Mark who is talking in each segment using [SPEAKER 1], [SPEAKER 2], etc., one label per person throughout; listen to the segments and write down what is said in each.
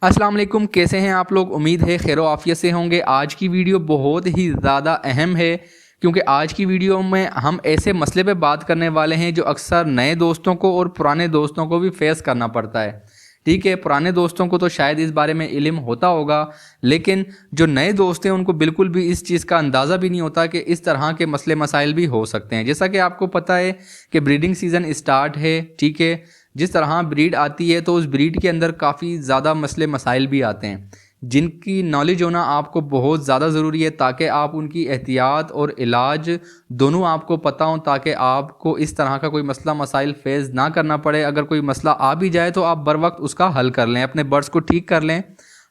[SPEAKER 1] अस्सलाम वालेकुम, कैसे हैं आप लोग। उम्मीद है खैर आफियत से होंगे। आज की वीडियो बहुत ही ज़्यादा अहम है क्योंकि आज की वीडियो में हम ऐसे मसले पे बात करने वाले हैं जो अक्सर नए दोस्तों को और पुराने दोस्तों को भी फेस करना पड़ता है। ठीक है, पुराने दोस्तों को तो शायद इस बारे में इल्म होता होगा, लेकिन जो नए दोस्त हैं उनको बिल्कुल भी इस चीज़ का अंदाज़ा भी नहीं होता कि इस तरह के मसले मसाइल भी हो सकते हैं। जैसा कि आपको पता है कि ब्रीडिंग सीज़न स्टार्ट है। ठीक है, जिस तरह ब्रीड आती है तो उस ब्रीड के अंदर काफ़ी ज़्यादा मसले मसाइल भी आते हैं जिनकी नॉलेज होना आपको बहुत ज़्यादा ज़रूरी है ताकि आप उनकी एहतियात और इलाज दोनों आपको पता हो, ताकि आपको इस तरह का कोई मसला मसाइल फेस ना करना पड़े। अगर कोई मसला आ भी जाए तो आप बर वक्त उसका हल कर लें, अपने बर्ड्स को ठीक कर लें।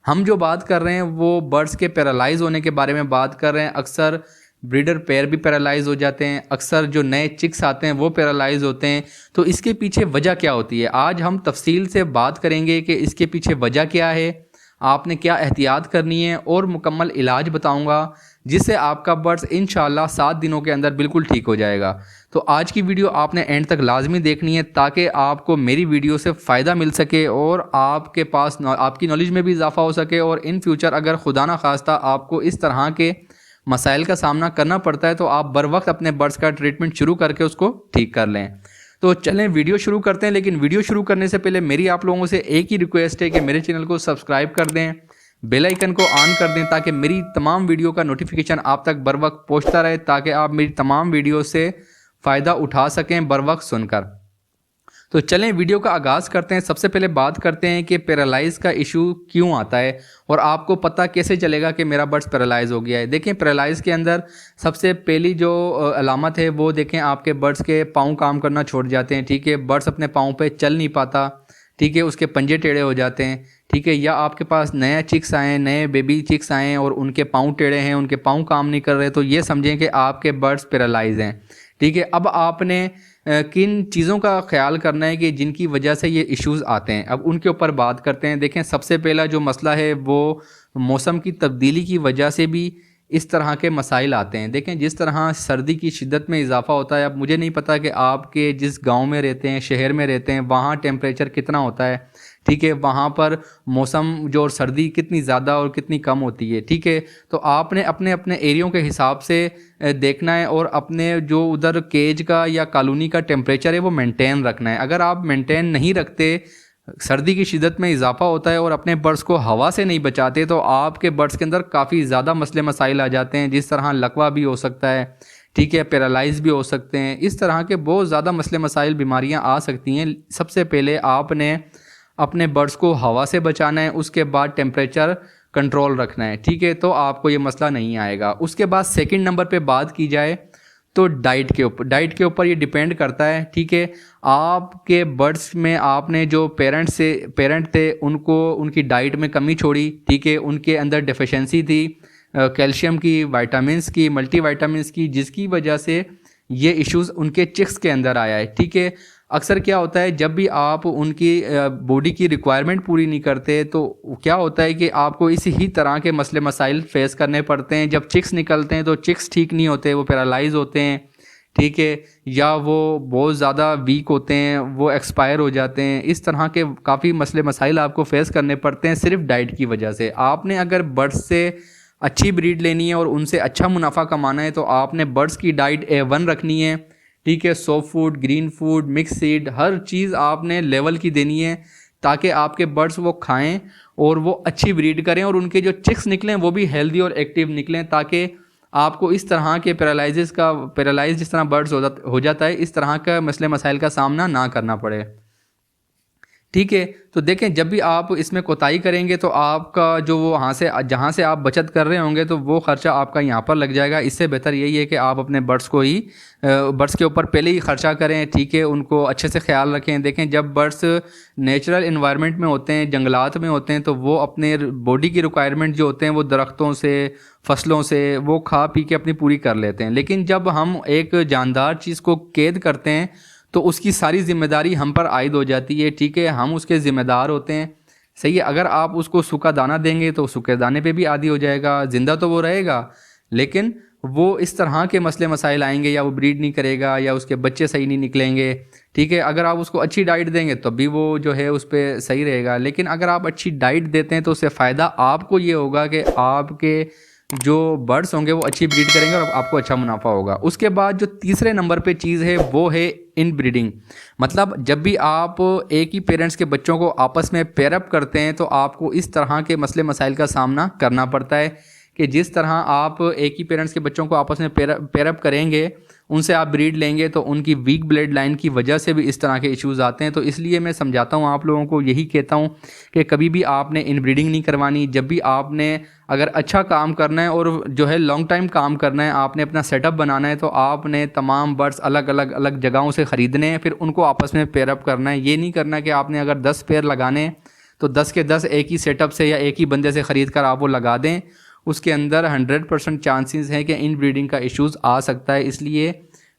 [SPEAKER 1] हम जो बात कर रहे हैं वो बर्ड्स के पैरालाइज होने के बारे में बात कर रहे हैं। अक्सर ब्रीडर पेयर भी पैरालाइज हो जाते हैं, अक्सर जो नए चिक्स आते हैं वो पैरालाइज होते हैं। तो इसके पीछे वजह क्या होती है, आज हम तफसील से बात करेंगे कि इसके पीछे वजह क्या है, आपने क्या एहतियात करनी है और मुकम्मल इलाज बताऊंगा जिससे आपका बर्ड्स इंशाल्लाह 7 दिनों के अंदर बिल्कुल ठीक हो जाएगा। तो आज की वीडियो आपने एंड तक लाजमी देखनी है ताकि आपको मेरी वीडियो से फ़ायदा मिल सके और आपके पास आपकी नॉलेज में भी इजाफा हो सके। और इन फ्यूचर अगर खुदा ना खास्ता आपको इस तरह के मसाइल का सामना करना पड़ता है तो आप बर वक्त अपने बर्ड्स का ट्रीटमेंट शुरू करके उसको ठीक कर लें। तो चलें वीडियो शुरू करते हैं, लेकिन वीडियो शुरू करने से पहले मेरी आप लोगों से एक ही रिक्वेस्ट है कि मेरे चैनल को सब्सक्राइब कर दें, बेल आइकन को ऑन कर दें ताकि मेरी तमाम वीडियो का नोटिफिकेशन आप तक बर वक्त पहुँचता रहे, ताकि आप मेरी तमाम वीडियो से फ़ायदा उठा सकें बर वक्त सुनकर। तो चलें वीडियो का आगाज़ करते हैं। सबसे पहले बात करते हैं कि पैरालाइज का इशू क्यों आता है और आपको पता कैसे चलेगा कि मेरा बर्ड्स पैरालाइज हो गया है। देखें, पैरालाइज के अंदर सबसे पहली जो अलामत है वो देखें, आपके बर्ड्स के पाँव काम करना छोड़ जाते हैं। ठीक है, बर्ड्स अपने पाँव पे चल नहीं पाता। ठीक है, उसके पंजे टेढ़े हो जाते हैं। ठीक है, या आपके पास नए चिक्स आए, नए बेबी चिक्स आए और उनके पाँव टेढ़े हैं, उनके पाँव काम नहीं कर रहे, तो ये समझें कि आपके बर्ड्स पैरालाइज हैं। ठीक है, अब आपने किन चीज़ों का ख्याल करना है कि जिनकी वजह से ये इश्यूज़ आते हैं, अब उनके ऊपर बात करते हैं। देखें, सबसे पहला जो मसला है वो मौसम की तब्दीली की वजह से भी इस तरह के मसाइल आते हैं। देखें, जिस तरह सर्दी की शिद्दत में इजाफा होता है, अब मुझे नहीं पता कि आपके जिस गांव में रहते हैं, शहर में रहते हैं, वहाँ टेम्परेचर कितना होता है। ठीक है, वहाँ पर मौसम जो और सर्दी कितनी ज़्यादा और कितनी कम होती है। ठीक है, तो आपने अपने अपने एरियो के हिसाब से देखना है और अपने जो उधर केज का या कॉलोनी का टेम्परेचर है वो मेंटेन रखना है। अगर आप मेंटेन नहीं रखते, सर्दी की शिद्दत में इजाफा होता है और अपने बर्ड्स को हवा से नहीं बचाते, तो आपके बर्ड्स के अंदर काफ़ी ज़्यादा मसले मसाइल आ जाते हैं। जिस तरह लकवा भी हो सकता है, ठीक है, पैरालाइज भी हो सकते हैं, इस तरह के बहुत ज़्यादा मसले मसाइल बीमारियां आ सकती हैं। सबसे पहले आपने अपने बर्ड्स को हवा से बचाना है, उसके बाद टेम्परेचर कंट्रोल रखना है। ठीक है, तो आपको ये मसला नहीं आएगा। उसके बाद सेकंड नंबर पे बात की जाए तो डाइट के ऊपर ये डिपेंड करता है। ठीक है, आपके बर्ड्स में आपने जो पेरेंट थे उनको उनकी डाइट में कमी छोड़ी। ठीक है, उनके अंदर डेफिशिएंसी थी कैल्शियम की, विटामिन्स की, मल्टी विटामिन्स की, जिसकी वजह से ये इश्यूज़ उनके चिक्स के अंदर आया है। ठीक है, अक्सर क्या होता है, जब भी आप उनकी बॉडी की रिक्वायरमेंट पूरी नहीं करते तो क्या होता है कि आपको इसी ही तरह के मसले मसाइल फेस करने पड़ते हैं। जब चिक्स निकलते हैं तो चिक्स ठीक नहीं होते, वो पैरालाइज होते हैं। ठीक है, या वो बहुत ज़्यादा वीक होते हैं, वो एक्सपायर हो जाते हैं। इस तरह के काफ़ी मसले मसाइल आपको फेस करने पड़ते हैं सिर्फ डाइट की वजह से। आपने अगर बर्ड्स से अच्छी ब्रीड लेनी है और उनसे अच्छा मुनाफा कमाना है तो आपने बर्ड्स की डाइट A1 रखनी है। ठीक है, soft food, green food, mix seed, हर चीज़ आपने लेवल की देनी है ताकि आपके बर्ड्स वो खाएं और वो अच्छी ब्रीड करें और उनके जो चिक्स निकलें वो भी हेल्दी और एक्टिव निकलें, ताकि आपको इस तरह के पैरालाइज जिस तरह बर्ड्स हो जाता है, इस तरह का मसले मसाइल का सामना ना करना पड़े। ठीक है, तो देखें, जब भी आप इसमें कोताही करेंगे तो आपका जो वो जहाँ से आप बचत कर रहे होंगे तो वो खर्चा आपका यहाँ पर लग जाएगा। इससे बेहतर यही है कि आप अपने बर्ड्स के ऊपर पहले ही खर्चा करें। ठीक है, उनको अच्छे से ख्याल रखें। देखें, जब बर्ड्स नेचुरल इन्वायरमेंट में होते हैं, जंगलात में होते हैं, तो वो अपने बॉडी की रिक्वायरमेंट जो होते हैं वो दरख्तों से, फसलों से वो खा पी के अपनी पूरी कर लेते हैं। लेकिन जब हम एक जानदार चीज़ को कैद करते हैं तो उसकी सारी जिम्मेदारी हम पर आयद हो जाती है। ठीक है, हम उसके ज़िम्मेदार होते हैं। सही है, अगर आप उसको सूखा दाना देंगे तो सूखे दाने पे भी आदी हो जाएगा, ज़िंदा तो वो रहेगा लेकिन وہ اس طرح کے مسئلے مسائل آئیں گے، یا وہ بریڈ نہیں کرے گا، یا اس کے بچے صحیح نہیں نکلیں گے، ٹھیک ہے۔ اگر آپ اس کو اچھی ڈائٹ دیں گے تو بھی وہ جو ہے اس پہ صحیح رہے گا، لیکن اگر آپ اچھی ڈائٹ دیتے ہیں تو اس سے فائدہ آپ کو یہ ہوگا کہ آپ کے جو برڈس ہوں گے وہ اچھی بریڈ کریں گے اور آپ کو اچھا منافع ہوگا۔ اس کے بعد جو تیسرے نمبر پہ چیز ہے وہ ہے ان بریڈنگ، مطلب جب بھی آپ ایک ہی پیرنٹس کے بچوں کو آپس میں پیئر اپ کرتے ہیں تو آپ کو اس طرح کے مسئلے مسائل کا سامنا کرنا پڑتا ہے کہ جس طرح آپ ایک ہی پیرنٹس کے بچوں کو آپس میں پیئر اپ کریں گے، ان سے آپ بریڈ لیں گے تو ان کی ویک بلڈ لائن کی وجہ سے بھی اس طرح کے ایشوز آتے ہیں۔ تو اس لیے میں سمجھاتا ہوں آپ لوگوں کو، یہی کہتا ہوں کہ کبھی بھی آپ نے ان بریڈنگ نہیں کروانی۔ جب بھی آپ نے اگر اچھا کام کرنا ہے اور جو ہے لانگ ٹائم کام کرنا ہے، آپ نے اپنا سیٹ اپ بنانا ہے، تو آپ نے تمام برڈس الگ الگ جگہوں سے خریدنے ہیں، پھر ان کو آپس میں پیئر اپ کرنا ہے۔ یہ نہیں کرنا کہ آپ نے اگر 10 پیئر لگانے ہیں تو 10 کے 10 ایک ہی سیٹ اپ سے یا ایک ہی بندے سے خرید کر آپ وہ لگا دیں، اس کے اندر 100% چانسز ہیں کہ ان بریڈنگ کا ایشوز آ سکتا ہے۔ اس لیے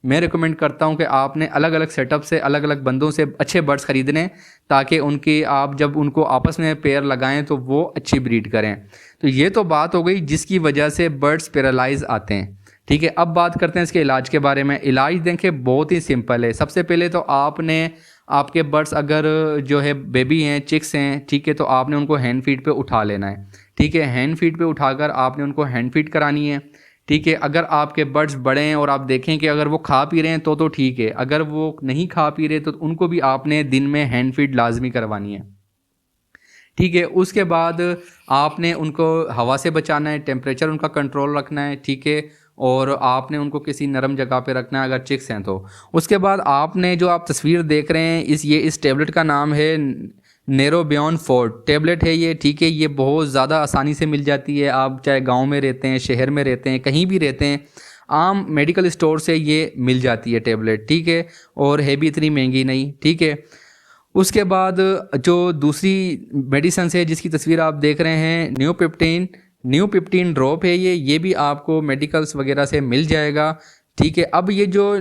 [SPEAKER 1] میں ریکمینڈ کرتا ہوں کہ آپ نے الگ الگ سیٹ اپ سے الگ الگ بندوں سے اچھے برڈس خریدنے، تاکہ ان کی آپ جب ان کو آپس میں پیئر لگائیں تو وہ اچھی بریڈ کریں۔ تو یہ تو بات ہو گئی جس کی وجہ سے برڈس پیرالائز آتے ہیں، ٹھیک ہے۔ اب بات کرتے ہیں اس کے علاج کے بارے میں۔ علاج دیکھیں بہت ہی سمپل ہے۔ سب سے پہلے تو آپ کے برڈس اگر جو ہے بیبی ہیں، چکس ہیں، ٹھیک ہے، تو آپ نے ان کو ہینڈ فیڈ پہ اٹھا لینا ہے، ٹھیک ہے۔ ہینڈ فیڈ پہ اٹھا کر آپ نے ان کو ہینڈ فیڈ کرانی ہے، ٹھیک ہے۔ اگر آپ کے برڈس بڑے ہیں اور آپ دیکھیں کہ اگر وہ کھا پی رہے ہیں تو ٹھیک ہے، اگر وہ نہیں کھا پی رہے تو ان کو بھی آپ نے دن میں ہینڈ فیڈ لازمی کروانی ہے، ٹھیک ہے۔ اس کے بعد آپ نے ان کو ہوا سے بچانا ہے، ٹیمپریچر ان کا کنٹرول رکھنا ہے، ٹھیک ہے، اور آپ نے ان کو کسی نرم جگہ پہ رکھنا ہے اگر چکس ہیں تو۔ اس کے بعد آپ نے جو آپ تصویر دیکھ رہے ہیں اس ٹیبلٹ کا نام ہے نیروبیون 4 ٹیبلٹ ہے یہ، ٹھیک ہے۔ یہ بہت زیادہ آسانی سے مل جاتی ہے، آپ چاہے گاؤں میں رہتے ہیں، شہر میں رہتے ہیں، کہیں بھی رہتے ہیں، عام میڈیکل اسٹور سے یہ مل جاتی ہے ٹیبلٹ، ٹھیک ہے، اور ہے بھی اتنی مہنگی نہیں، ٹھیک ہے۔ اس کے بعد جو دوسری میڈیسنس ہے جس کی تصویر آپ دیکھ رہے ہیں، نیو پپٹین ڈراپ ہے یہ بھی آپ کو میڈیکلس وغیرہ سے مل جائے گا، ٹھیک ہے۔ اب یہ جو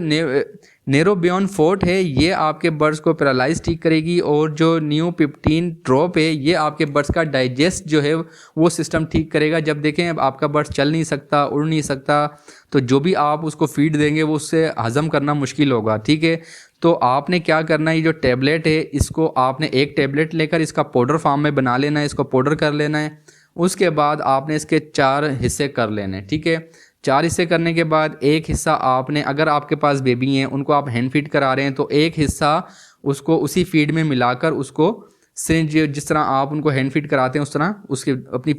[SPEAKER 1] نیروبیون 4 ہے یہ آپ کے برڈس کو پیرالائز ٹھیک کرے گی، اور جو نیو پپٹین ڈراپ ہے یہ آپ کے برڈس کا ڈائجسٹ جو ہے وہ سسٹم ٹھیک کرے گا۔ جب دیکھیں اب آپ کا برڈ چل نہیں سکتا، اڑ نہیں سکتا، تو جو بھی آپ اس کو فیڈ دیں گے وہ اس سے ہضم کرنا مشکل ہوگا، ٹھیک ہے۔ تو آپ نے کیا کرنا ہے، یہ جو ٹیبلٹ ہے اس کو آپ نے ایک ٹیبلٹ لے کر اس کا پاؤڈر فارم میں بنا لینا ہے، اس کو پاؤڈر کر لینا ہے۔ اس کے بعد آپ نے اس کے 4 حصے کر لینے ہیں، ٹھیک ہے۔ 4 حصے کرنے کے بعد ایک حصہ آپ نے، اگر آپ کے پاس بیبی ہیں ان کو آپ ہینڈ فیڈ کرا رہے ہیں تو ایک حصہ اس کو اسی فیڈ میں ملا کر اس کو سرنج جس طرح آپ ان کو ہینڈ فیڈ کراتے ہیں اس طرح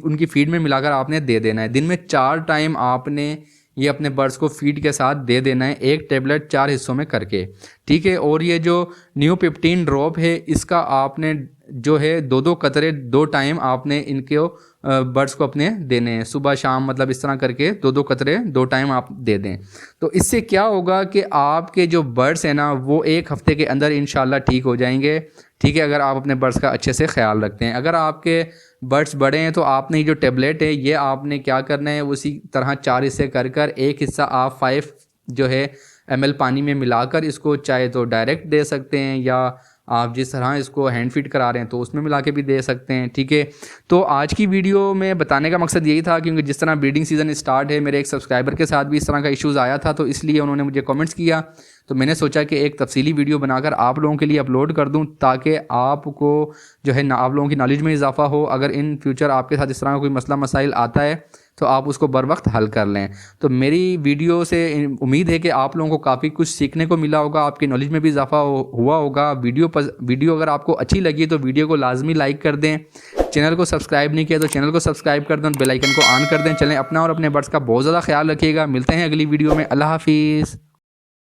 [SPEAKER 1] ان کی فیڈ میں ملا کر آپ نے دے دینا ہے۔ دن میں 4 ٹائم آپ نے یہ اپنے برڈس کو فیڈ کے ساتھ دے دینا ہے، ایک ٹیبلٹ 4 حصوں میں کر کے، ٹھیک ہے۔ اور یہ جو نیو پپٹین ڈراپ ہے اس کا آپ نے جو ہے 2 قطرے 2 ٹائم آپ نے ان کے برڈس کو اپنے دینے ہیں، صبح شام، مطلب اس طرح کر کے 2 قطرے 2 ٹائم آپ دے دیں۔ تو اس سے کیا ہوگا کہ آپ کے جو برڈس ہیں نا وہ 1 ہفتے کے اندر انشاءاللہ ٹھیک ہو جائیں گے، ٹھیک ہے، اگر آپ اپنے برڈس کا اچھے سے خیال رکھتے ہیں۔ اگر آپ کے برڈس بڑے ہیں تو آپ نے یہ جو ٹیبلٹ ہے یہ آپ نے کیا کرنا ہے، اسی طرح 4 حصے کر ایک حصہ آپ 5 جو ہے ml پانی میں ملا کر اس کو چاہے تو ڈائریکٹ دے سکتے ہیں، یا آپ جس طرح اس کو ہینڈ فیڈ کرا رہے ہیں تو اس میں ملا کے بھی دے سکتے ہیں، ٹھیک ہے۔ تو آج کی ویڈیو میں بتانے کا مقصد یہی تھا، کیونکہ جس طرح بریڈنگ سیزن اسٹارٹ ہے، میرے ایک سبسکرائبر کے ساتھ بھی اس طرح کا ایشوز آیا تھا، تو اس لیے انہوں نے مجھے کامنٹس کیا، تو میں نے سوچا کہ ایک تفصیلی ویڈیو بنا کر آپ لوگوں کے لیے اپلوڈ کر دوں، تاکہ آپ کو جو ہے آپ لوگوں کی نالج میں اضافہ ہو۔ اگر ان فیوچر آپ کے ساتھ اس طرح کا کوئی مسئلہ مسائل آتا ہے تو آپ اس کو بر وقت حل کر لیں۔ تو میری ویڈیو سے امید ہے کہ آپ لوگوں کو کافی کچھ سیکھنے کو ملا ہوگا، آپ کی نالج میں بھی اضافہ ہوا ہوگا۔ ویڈیو اگر آپ کو اچھی لگی تو ویڈیو کو لازمی لائک کر دیں، چینل کو سبسکرائب نہیں کیا تو چینل کو سبسکرائب کر دیں، بیل آئیکن کو آن کر دیں۔ چلیں، اپنا اور اپنے برڈس کا بہت زیادہ خیال رکھیے گا۔ ملتے ہیں اگلی ویڈیو میں، اللہ حافظ۔